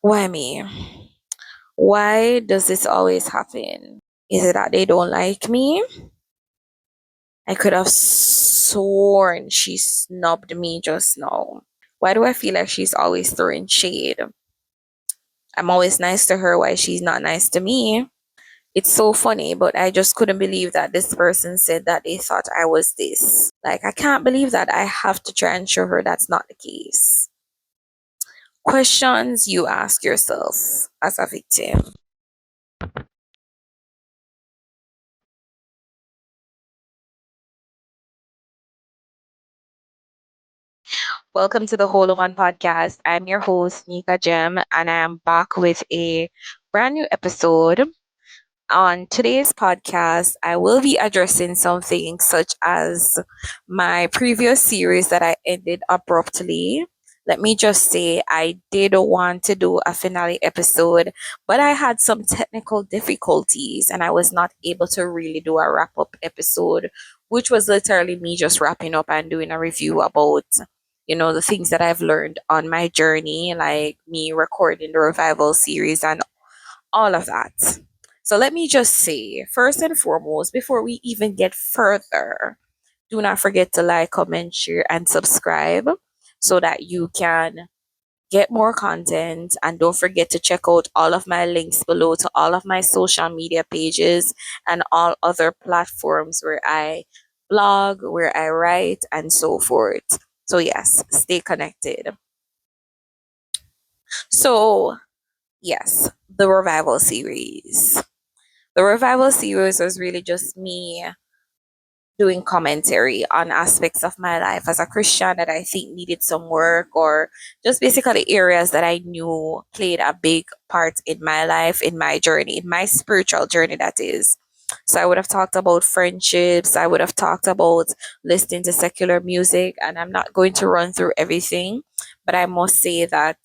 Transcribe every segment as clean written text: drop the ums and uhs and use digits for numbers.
Why me? Why does this always happen? Is it that they don't like me? I could have sworn she snubbed me just now. Why do I feel like she's always throwing shade? I'm always nice to her. Why she's not nice to me? It's so funny, but I just couldn't believe that this person said that they thought I was this. Like, I can't believe that. I have to try and show her that's not the case. Questions you ask yourself as a victim. Welcome to the Holoman podcast. I'm your host, Nika Jem, and I am back with a brand new episode. On today's podcast, I will be addressing something such as my previous series that I ended abruptly. Let me just say, I did want to do a finale episode, but I had some technical difficulties and I was not able to really do a wrap up episode, which was literally me just wrapping up and doing a review about, the things that I've learned on my journey, like me recording the revival series and all of that. So let me just say, first and foremost, before we even get further, do not forget to like, comment, share, and subscribe so that you can get more content. And don't forget to check out all of my links below to all of my social media pages and all other platforms where I blog, where I write, and so forth. So, yes, stay connected. So, yes, the revival series. The revival series was really just me doing commentary on aspects of my life as a Christian that I think needed some work, or just basically areas that I knew played a big part in my life, in my journey, in my spiritual journey, that is. So I would have talked about friendships, I would have talked about listening to secular music, and I'm not going to run through everything, but I must say that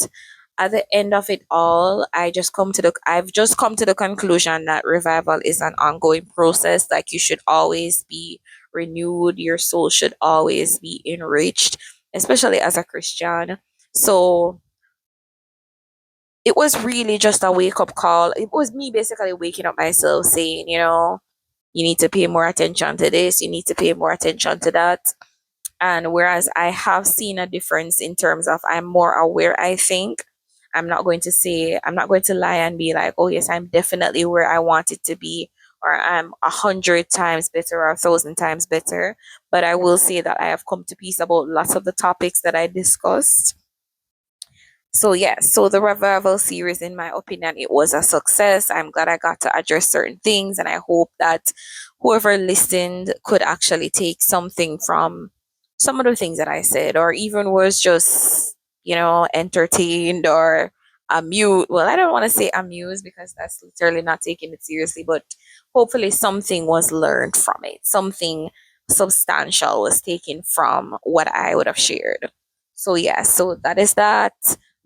at the end of it all, I've just come to the conclusion that revival is an ongoing process. Like, you should always be renewed, your soul should always be enriched, especially as a Christian. So it was really just a wake up call. It was me basically waking up myself saying, you need to pay more attention to this, you need to pay more attention to that. And whereas I have seen a difference in terms of I'm more aware, I think. I'm not going to lie and be like, oh yes, I'm definitely where I want it to be, or I'm 100 times better or 1,000 times better. But I will say that I have come to peace about lots of the topics that I discussed. So yes, so the revival series, in my opinion, it was a success. I'm glad I got to address certain things, and I hope that whoever listened could actually take something from some of the things that I said, or even was just, entertained or amused. Well, I don't want to say amused because that's literally not taking it seriously, but hopefully something was learned from it. Something substantial was taken from what I would have shared. So yeah, so that is that.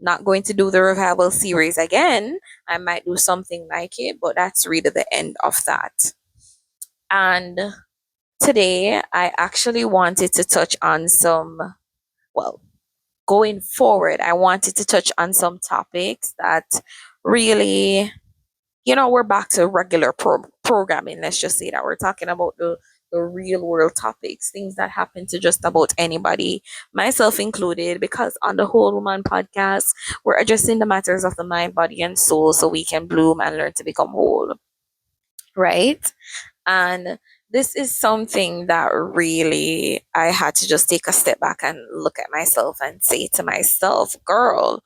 Not going to do the revival series again. I might do something like it, but that's really the end of that. And today, I actually wanted to touch on well, going forward, I wanted to touch on some topics that really, we're back to regular programming. Let's just say that we're talking about the real world topics, things that happen to just about anybody, myself included, because on the Whole Woman podcast, we're addressing the matters of the mind, body, and soul so we can bloom and learn to become whole, right? And this is something that really I had to just take a step back and look at myself and say to myself, girl,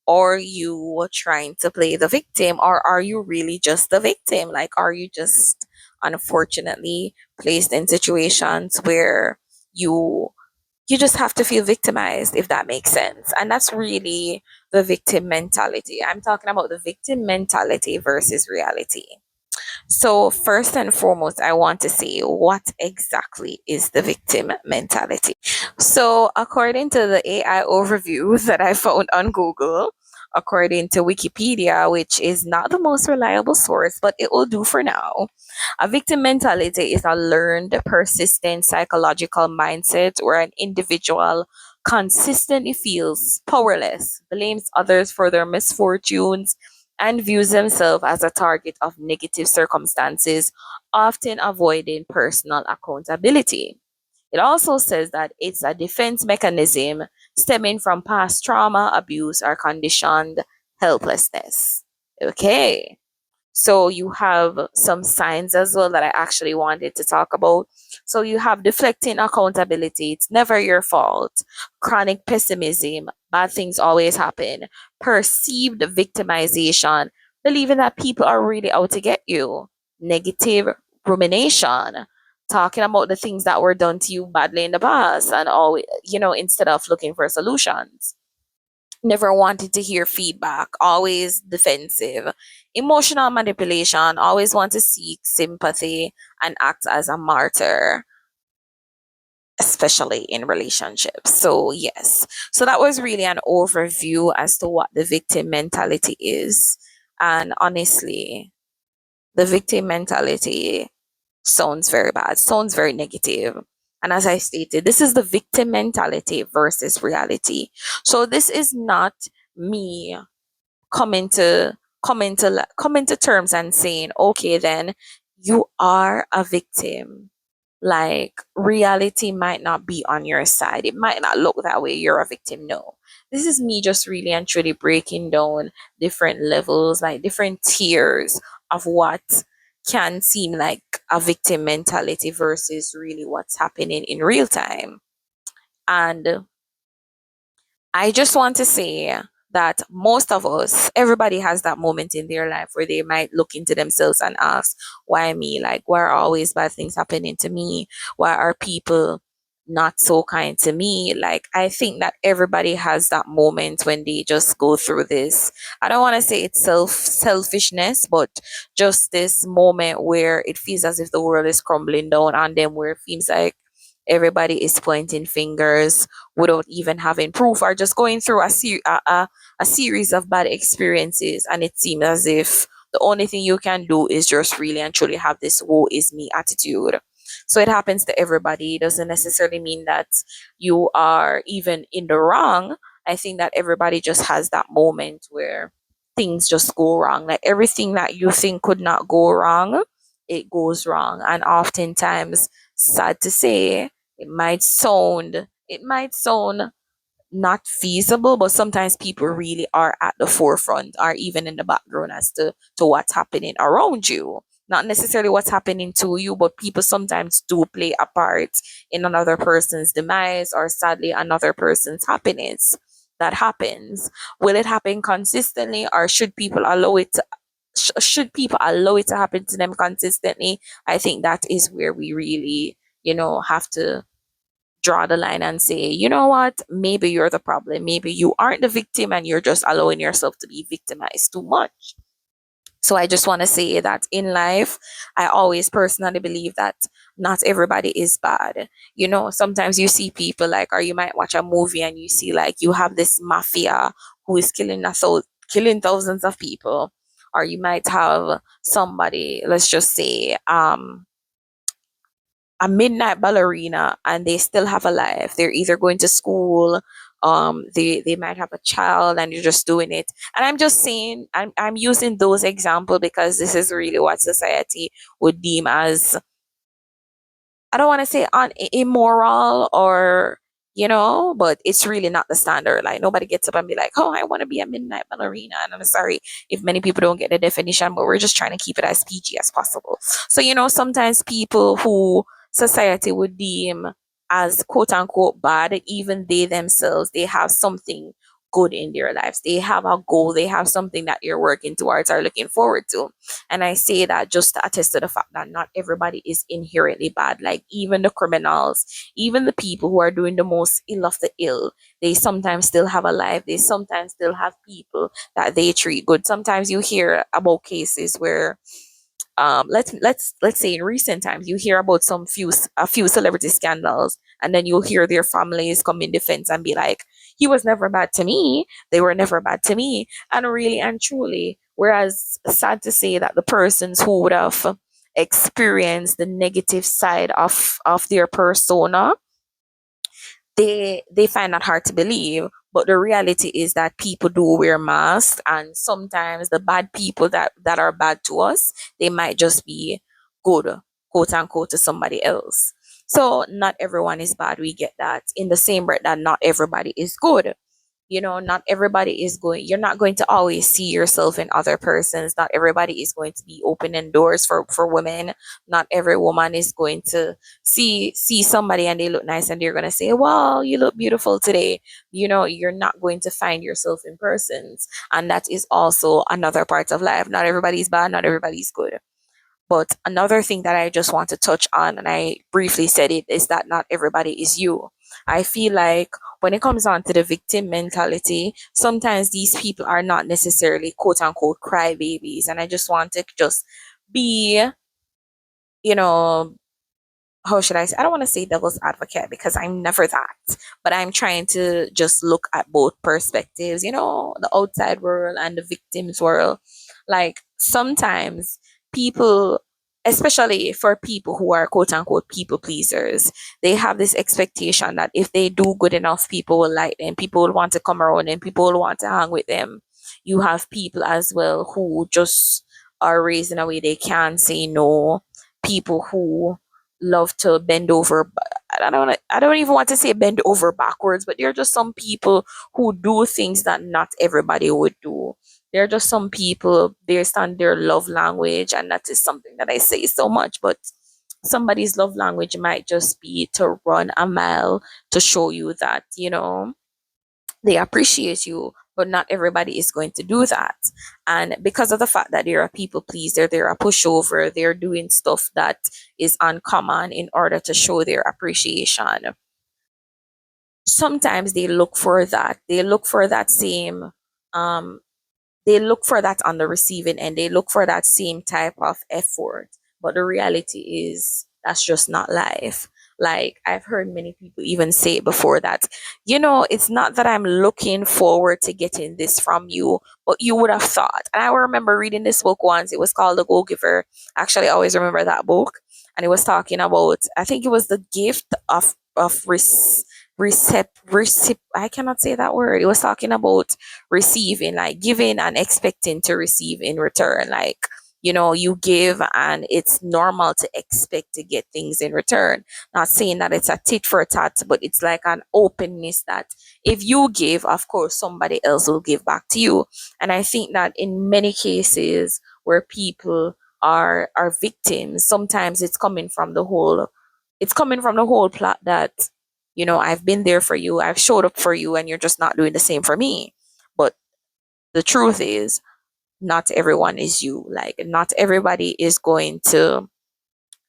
are you trying to play the victim, or are you really just the victim? Like, are you just unfortunately placed in situations where you you just have to feel victimized, if that makes sense? And that's really the victim mentality. I'm talking about the victim mentality versus reality. So, first and foremost, I want to say, what exactly is the victim mentality? So, according to the AI overview that I found on Google, according to Wikipedia, which is not the most reliable source, but it will do for now, a victim mentality is a learned, persistent psychological mindset where an individual consistently feels powerless, blames others for their misfortunes, and views themselves as a target of negative circumstances, often avoiding personal accountability. It also says that it's a defense mechanism stemming from past trauma, abuse, or conditioned helplessness. Okay. So you have some signs as well that I actually wanted to talk about. So you have deflecting accountability. It's never your fault. Chronic pessimism. Bad things always happen. Perceived victimization. Believing that people are really out to get you. Negative rumination. Talking about the things that were done to you badly in the past and always, instead of looking for solutions. Never wanted to hear feedback, always defensive. Emotional manipulation, always want to seek sympathy and act as a martyr, especially in relationships. So, yes. So, that was really an overview as to what the victim mentality is. And honestly, the victim mentality sounds very bad, sounds very negative. And as I stated, this is the victim mentality versus reality. So this is not me coming to coming to terms and saying, okay, then you are a victim. Like reality might not be on your side. It might not look that way. You're a victim. No. This is me just really and truly breaking down different levels, like different tiers of what can seem like a victim mentality versus really what's happening in real time. And I just want to say that most of us, everybody has that moment in their life where they might look into themselves and ask, why me? Like, why are always bad things happening to me? Why are people not so kind to me? Like, I think that everybody has that moment when they just go through this. I don't want to say it's selfishness, but just this moment where it feels as if the world is crumbling down on them, where it feels like everybody is pointing fingers without even having proof or just going through a series of bad experiences, and it seems as if the only thing you can do is just really and truly have this woe is me attitude. So it happens to everybody. It doesn't necessarily mean that you are even in the wrong. I think that everybody just has that moment where things just go wrong. Like everything that you think could not go wrong, it goes wrong. And oftentimes, sad to say, it might sound not feasible, but sometimes people really are at the forefront or even in the background as to what's happening around you. Not necessarily what's happening to you, but people sometimes do play a part in another person's demise or sadly another person's happiness. That happens. Will it happen consistently, or should people allow it to happen to them consistently? I think that is where we really, have to draw the line and say, you know what, maybe you're the problem. Maybe you aren't the victim and you're just allowing yourself to be victimized too much. So I just want to say that in life, I always personally believe that not everybody is bad. Sometimes you see people like, or you might watch a movie and you see like you have this mafia who is killing thousands of people, or you might have somebody, let's just say, a midnight ballerina and they still have a life. They're either going to school, they might have a child and you're just doing it. And I'm just saying, I'm using those examples because this is really what society would deem as, I don't want to say immoral or, but it's really not the standard. Like nobody gets up and be like, oh, I want to be a midnight ballerina. And I'm sorry if many people don't get the definition, but we're just trying to keep it as PG as possible. So, sometimes people who society would deem as quote unquote bad, even they themselves, they have something good in their lives. They have a goal, they have something that you're working towards or looking forward to. And I say that just to attest to the fact that not everybody is inherently bad. Like even the criminals, even the people who are doing the most ill of the ill, they sometimes still have a life. They sometimes still have people that they treat good. Sometimes you hear about cases where let's say in recent times you hear about a few celebrity scandals, and then you'll hear their families come in defense and be like, he was never bad to me, they were never bad to me. And really and truly, whereas sad to say that the persons who would have experienced the negative side of their persona, they find that hard to believe. But the reality is that people do wear masks, and sometimes the bad people that are bad to us, they might just be good, quote unquote, to somebody else. So not everyone is bad. We get that. In the same breath that not everybody is good. Not everybody is going, you're not going to always see yourself in other persons. Not everybody is going to be opening doors for women. Not every woman is going to see somebody and they look nice and they're going to say, well, you look beautiful today. You're not going to find yourself in persons, and that is also another part of life. Not everybody's bad, not everybody's good. But another thing that I just want to touch on, and I briefly said it, is that not everybody is you. I feel like when it comes on to the victim mentality, sometimes these people are not necessarily quote unquote crybabies. And I just want to just be, you know, how should I say? I don't want to say devil's advocate because I'm never that, but I'm trying to just look at both perspectives, the outside world and the victim's world. Like sometimes people, especially for people who are quote unquote people pleasers, they have this expectation that if they do good enough, people will like them, people will want to come around and people will want to hang with them. You have people as well who just are raised in a way they can't say no, people who love to bend over. I don't even want to say bend over backwards, but there are just some people who do things that not everybody would do. There are just some people based on their love language, and that is something that I say so much, but somebody's love language might just be to run a mile to show you that, they appreciate you, but not everybody is going to do that. And because of the fact that they're a people pleaser, they're a pushover, they're doing stuff that is uncommon in order to show their appreciation. Sometimes they look for that. They look for that same um they look for that on the receiving end. They look for that same type of effort. But the reality is that's just not life. Like I've heard many people even say it before that, it's not that I'm looking forward to getting this from you, but you would have thought. And I remember reading this book once. It was called The Go Giver. Actually, I always remember that book. And it was talking about, I think it was the gift of I cannot say that word. It was talking about receiving, like giving and expecting to receive in return. Like, you give and it's normal to expect to get things in return. Not saying that it's a tit for tat, but it's like an openness that if you give, of course, somebody else will give back to you. And I think that in many cases where people are victims, sometimes it's coming from the whole plot that, I've been there for you, I've showed up for you, and you're just not doing the same for me. But the truth is, not everyone is you. Like, not everybody is going to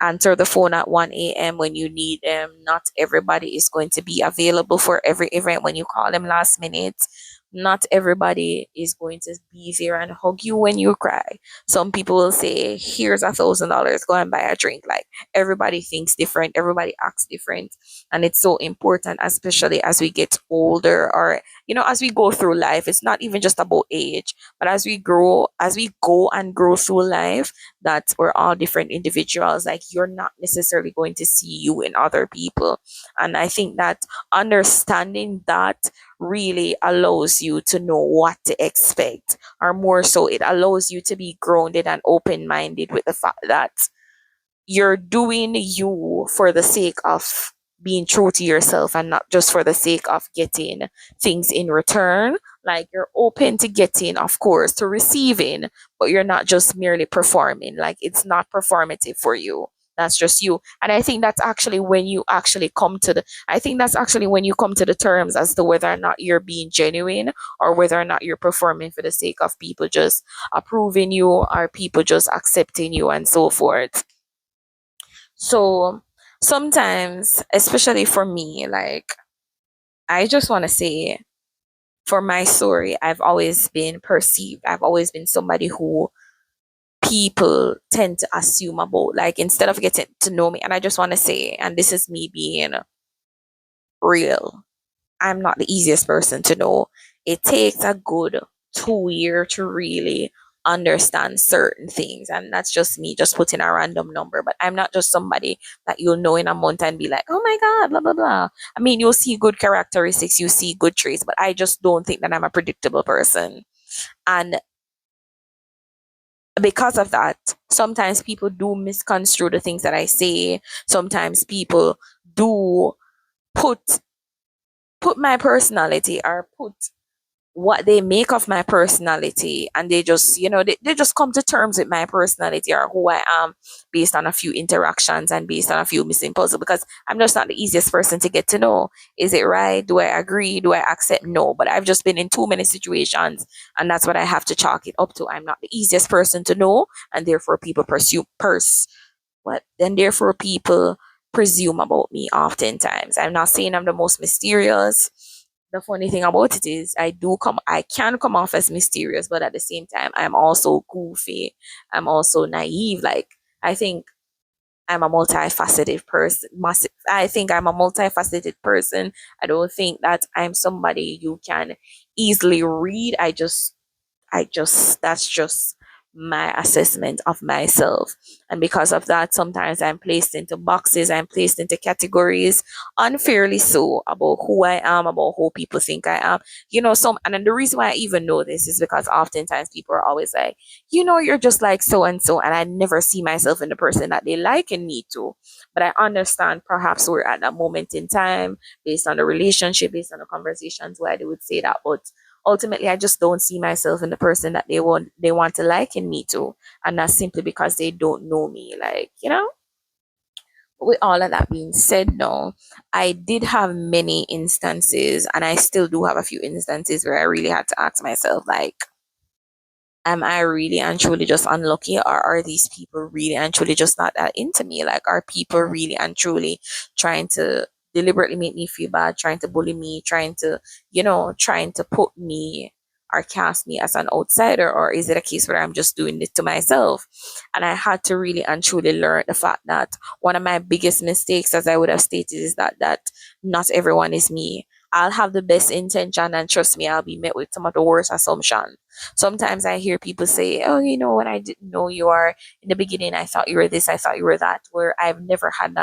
answer the phone at 1 a.m. when you need them. Not everybody is going to be available for every event when you call them last minute. Not everybody is going to be there and hug you when you cry. Some people will say, here's $1,000, go and buy a drink. Like, everybody thinks different, everybody acts different. And it's so important, especially as we get older, or, as we go through life. It's not even just about age, but as we go and grow through life, that we're all different individuals. Like, you're not necessarily going to see you in other people. And I think that understanding that really allows you to know what to expect, or more so, it allows you to be grounded and open minded with the fact that you're doing you for the sake of being true to yourself and not just for the sake of getting things in return. Like, you're open to getting, of course, to receiving, but you're not just merely performing. Like, it's not performative for you. That's just you. And I think that's actually when you actually come to the terms as to whether or not you're being genuine, or whether or not you're performing for the sake of people just approving you, or people just accepting you, and so forth. So sometimes, especially for me, like, I just want to say, for my story, I've always been perceived, I've always been somebody who people tend to assume about, like, instead of getting to know me. And I just want to say, and this is me being real, I'm not the easiest person to know. It takes a good 2 year to really understand certain things. And that's just me just putting a random number. But I'm not just somebody that you'll know in a month and be like, oh my God, blah, blah, blah. I mean, you'll see good characteristics, you see good traits, but I just don't think that I'm a predictable person. And because of that, sometimes people do misconstrue the things that I say. Sometimes people do put put my personality, or put what they make of my personality, and they just, they just come to terms with my personality or who I am based on a few interactions and based on a few missing puzzles, because I'm just not the easiest person to get to know. Is it right? Do I agree? Do I accept? No. But I've just been in too many situations, and that's what I have to chalk it up to. I'm not the easiest person to know, and therefore people pursue purse what then therefore people presume about me oftentimes. I'm not saying I'm the most mysterious. The funny thing about it is I can come off as mysterious, but at the same time I'm also goofy. I'm also naive. Like, I think I'm a multifaceted person. I think I'm a multifaceted person. I don't think that I'm somebody you can easily read. That's just my assessment of myself. And because of that, sometimes I'm placed into boxes, I'm placed into categories unfairly so, about who I am, about who people think I am. And then the reason why I even know this is because oftentimes people are always like, you're just like so and so. And I never see myself in the person that they liken me to. But I understand perhaps we're at that moment in time, based on the relationship, based on the conversations, why they would say that. But ultimately I just don't see myself in the person that they want to liken me to. And that's simply because they don't know me. Like, with all of that being said, no, I did have many instances, and I still do have a few instances where I really had to ask myself, like, am I really and truly just unlucky, or are these people really and truly just not that into me? Like, are people really and truly trying to deliberately make me feel bad, trying to bully me, trying to put me or cast me as an outsider? Or is it a case where I'm just doing it to myself? And I had to really and truly learn the fact that one of my biggest mistakes, as I would have stated, is that not everyone is me. I'll have the best intention, and trust me, I'll be met with some of the worst assumptions. Sometimes I hear people say, oh, you know what, I didn't know you are, in the beginning I thought you were this, I thought you were that, where I've never had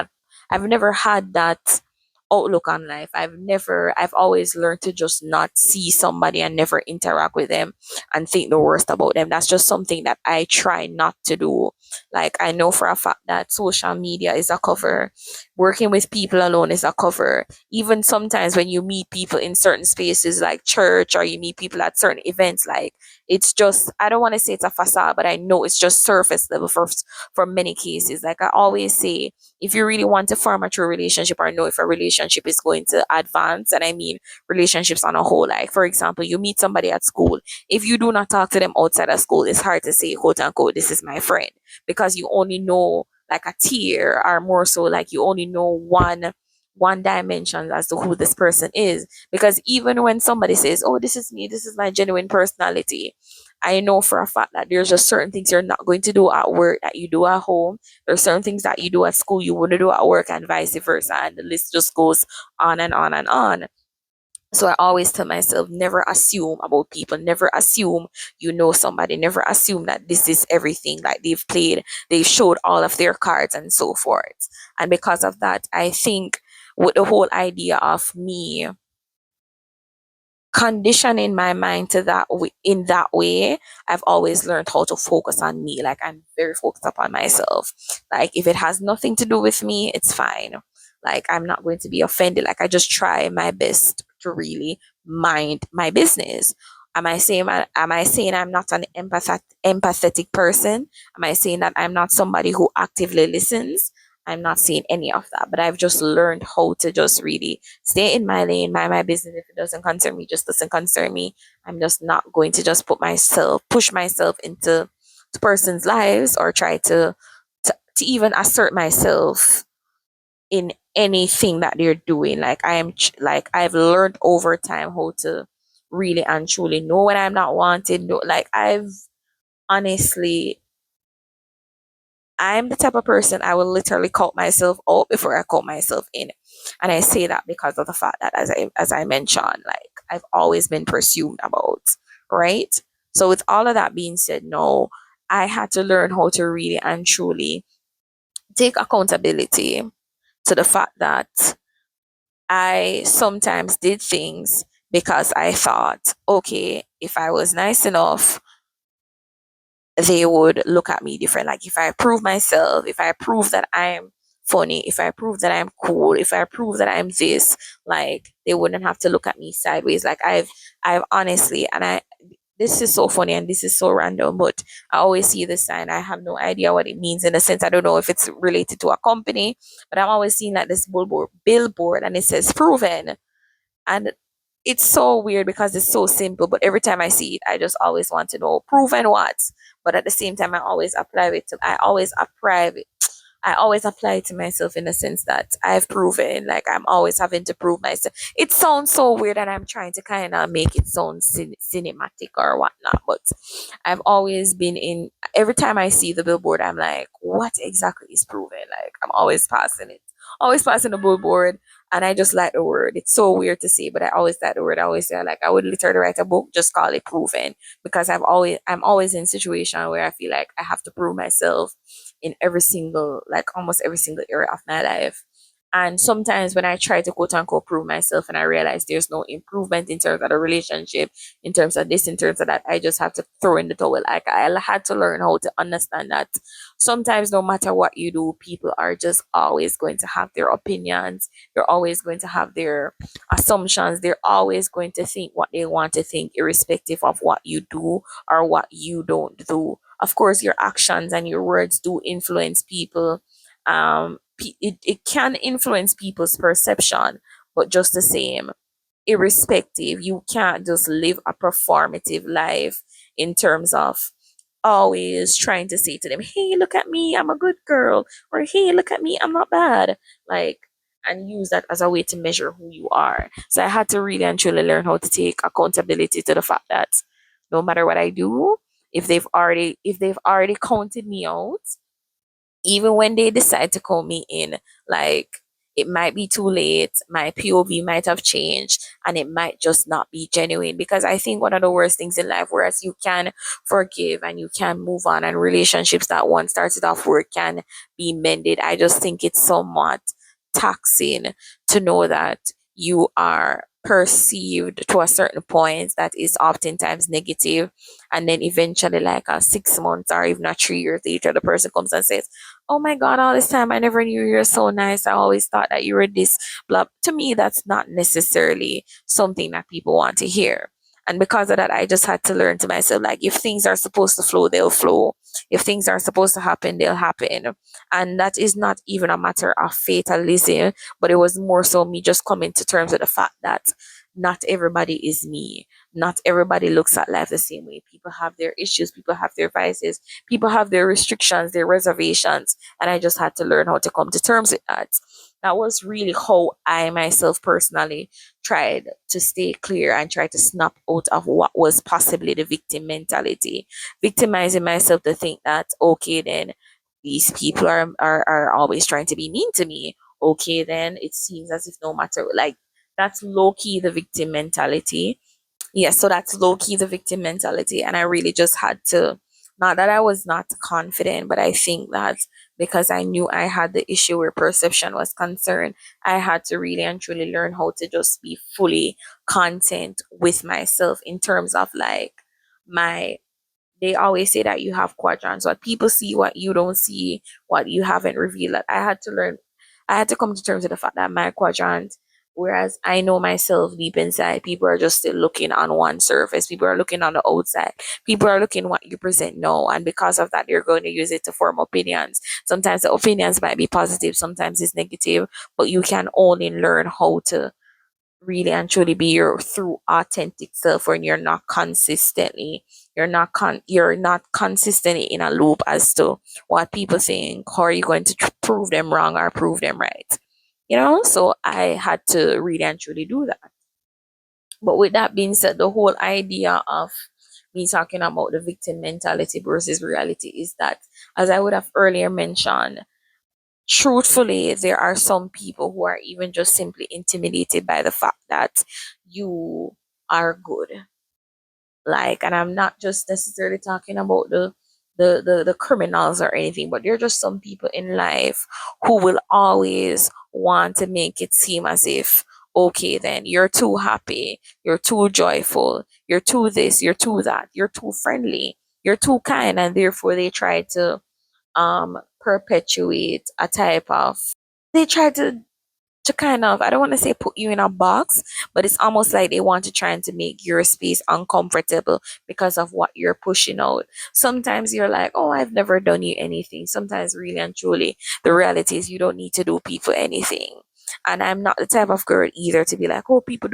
that outlook on life. I've always learned to just not see somebody and never interact with them and think the worst about them. That's just something that I try not to do. Like, I know for a fact that social media is a cover. Working with people alone is a cover. Even sometimes when you meet people in certain spaces like church, or you meet people at certain events, like, it's just, I don't want to say it's a facade, but I know it's just surface level for many cases. Like I always say, if you really want to form a true relationship, or know if a relationship is going to advance, and I mean relationships on a whole, like for example, you meet somebody at school. If you do not talk to them outside of school, it's hard to say, quote unquote, this is my friend, because you only know like a tier, or more so like you only know one dimension as to who this person is. Because even when somebody says, oh, this is me, this is my genuine personality, I know for a fact that there's just certain things you're not going to do at work that you do at home. There's certain things that you do at school you wouldn't do at work, and vice versa. And the list just goes on and on and on. So I always tell myself, never assume about people. Never assume you know somebody. Never assume that this is everything. Like they've showed all of their cards and so forth. And because of that, I think with the whole idea of me conditioning my mind to in that way, I've always learned how to focus on me. Like, I'm very focused upon myself. Like, if it has nothing to do with me, it's fine. Like, I'm not going to be offended. Like, I just try my best to really mind my business. Am I saying I'm not an empathetic person? Am I saying that I'm not somebody who actively listens? I'm not saying any of that, but I've just learned how to just really stay in my lane, mind my business. If it doesn't concern me, just doesn't concern me. I'm just not going to just push myself into the person's lives, or try to even assert myself in anything that they're doing. Like, like, I've learned over time how to really and truly know when I'm not wanted. Like, honestly, I'm the type of person, I will literally cut myself out before I cut myself in. And I say that because of the fact that, as I mentioned, like, I've always been presumed about, right? So with all of that being said, no, I had to learn how to really and truly take accountability to the fact that I sometimes did things because I thought, okay, if I was nice enough, they would look at me different. Like if I prove myself, if I prove that I'm funny, if I prove that I'm cool, if I prove that I'm this, like they wouldn't have to look at me sideways. Like I've honestly, and I, this is so funny and this is so random, but I always see this sign. I have no idea what it means in a sense. I don't know if it's related to a company, but I'm always seeing like this billboard and it says proven. And it's so weird because it's so simple, but every time I see it, I just always want to know proven what. But at the same time, I always apply it to myself in the sense that I've proven, like I'm always having to prove myself. It sounds so weird and I'm trying to kind of make it sound cinematic or whatnot, but I've always been in, every time I see the billboard, I'm like, what exactly is proven? Like I'm always passing the billboard. And I just like the word. It's so weird to say, but I always like the word. I always say like I would literally write a book, just call it proven, because I'm always in a situation where I feel like I have to prove myself in every single, like almost every single area of my life. And sometimes when I try to quote unquote prove myself and I realize there's no improvement in terms of the relationship, in terms of this, in terms of that, I just have to throw in the towel. Like I had to learn how to understand that sometimes no matter what you do, people are just always going to have their opinions. They're always going to have their assumptions. They're always going to think what they want to think, irrespective of what you do or what you don't do. Of course, your actions and your words do influence people. It can influence people's perception, but just the same, irrespective, you can't just live a performative life in terms of always trying to say to them, hey, look at me, I'm a good girl, or hey, look at me, I'm not bad. Like, and use that as a way to measure who you are. So I had to really and truly learn how to take accountability to the fact that no matter what I do, if they've already counted me out, even when they decide to call me in, like it might be too late, my POV might have changed, and it might just not be genuine. Because I think one of the worst things in life, whereas you can forgive and you can move on, and relationships that once started off work can be mended, I just think it's somewhat taxing to know that you are perceived to a certain point that is oftentimes negative, and then eventually like 6 months or even 3 years later the person comes and says, oh my God, all this time I never knew you were so nice. I always thought that you were this, blah. To me, that's not necessarily something that people want to hear. And because of that, I just had to learn to myself, like, if things are supposed to flow, they'll flow. If things are supposed to happen, they'll happen. And that is not even a matter of fatalism, but it was more so me just coming to terms with the fact that not everybody is me. Not everybody looks at life the same way. People have their issues, people have their vices, people have their restrictions, their reservations, and I just had to learn how to come to terms with that. That was really how I myself personally tried to stay clear and try to snap out of what was possibly the victim mentality, victimizing myself to think that, okay, then these people are always trying to be mean to me. Okay, then it seems as if no matter, like, that's low key the victim mentality. Yes, so that's low key the victim mentality. And I really just had to, not that I was not confident, but I think that because I knew I had the issue where perception was concerned, I had to really and truly learn how to just be fully content with myself in terms of like my, they always say that you have quadrants. What people see, what you don't see, what you haven't revealed. Like, I had to come to terms with the fact that my quadrant, whereas I know myself deep inside, people are just still looking on one surface. People are looking on the outside. People are looking what you present now. And because of that, they're going to use it to form opinions. Sometimes the opinions might be positive, sometimes it's negative, but you can only learn how to really and truly be your through authentic self when you're not consistently in a loop as to what people think. How are you going to prove them wrong or prove them right? So I had to really and truly do that. But with that being said, the whole idea of me talking about the victim mentality versus reality is that, as I would have earlier mentioned, truthfully, there are some people who are even just simply intimidated by the fact that you are good. like, and I'm not just necessarily talking about the criminals or anything, but there are just some people in life who will always want to make it seem as if, okay, then you're too happy, you're too joyful, you're too this, you're too that, you're too friendly, you're too kind, and therefore they try to perpetuate a type of, they try to kind of, I don't want to say put you in a box, but it's almost like they want to try and to make your space uncomfortable because of what you're pushing out. Sometimes you're like, oh, I've never done you anything. Sometimes really and truly, the reality is you don't need to do people anything. And I'm not the type of girl either to be like, oh, people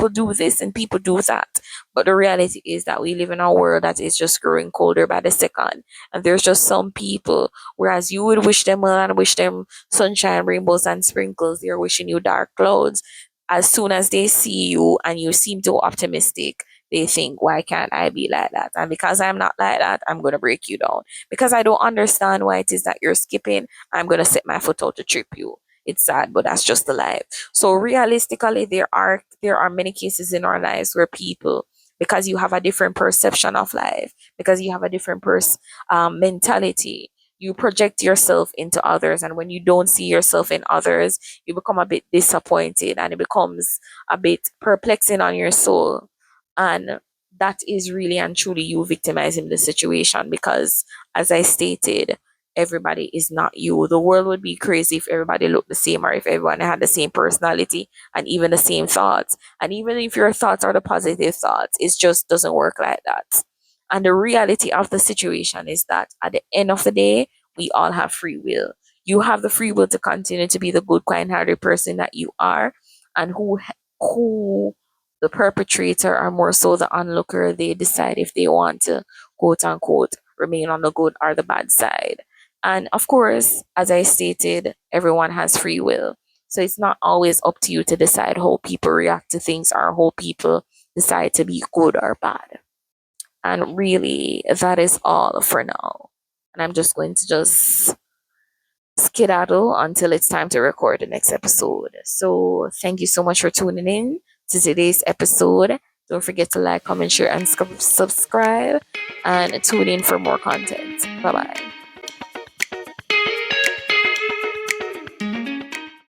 do this and people do that. But the reality is that we live in a world that is just growing colder by the second. And there's just some people, whereas you would wish them well and wish them sunshine, rainbows, and sprinkles, they're wishing you dark clouds. As soon as they see you and you seem too optimistic, they think, why can't I be like that? And because I'm not like that, I'm going to break you down. Because I don't understand why it is that you're skipping, I'm going to set my foot out to trip you. It's sad, but that's just the life. So realistically, there are many cases in our lives where people, because you have a different perception of life, because you have a different mentality, you project yourself into others, and when you don't see yourself in others, you become a bit disappointed and it becomes a bit perplexing on your soul. And that is really and truly you victimizing the situation, because as I stated, everybody is not you. The world would be crazy if everybody looked the same, or if everyone had the same personality and even the same thoughts. And even if your thoughts are the positive thoughts, it just doesn't work like that. And the reality of the situation is that at the end of the day, we all have free will. You have the free will to continue to be the good, kind-hearted person that you are, and who the perpetrator or more so the onlooker, they decide if they want to, quote unquote, remain on the good or the bad side. And of course, as I stated, everyone has free will. So it's not always up to you to decide how people react to things or how people decide to be good or bad. And really, that is all for now. And I'm just going to just skedaddle until it's time to record the next episode. So thank you so much for tuning in to today's episode. Don't forget to like, comment, share, and subscribe, and tune in for more content. Bye bye.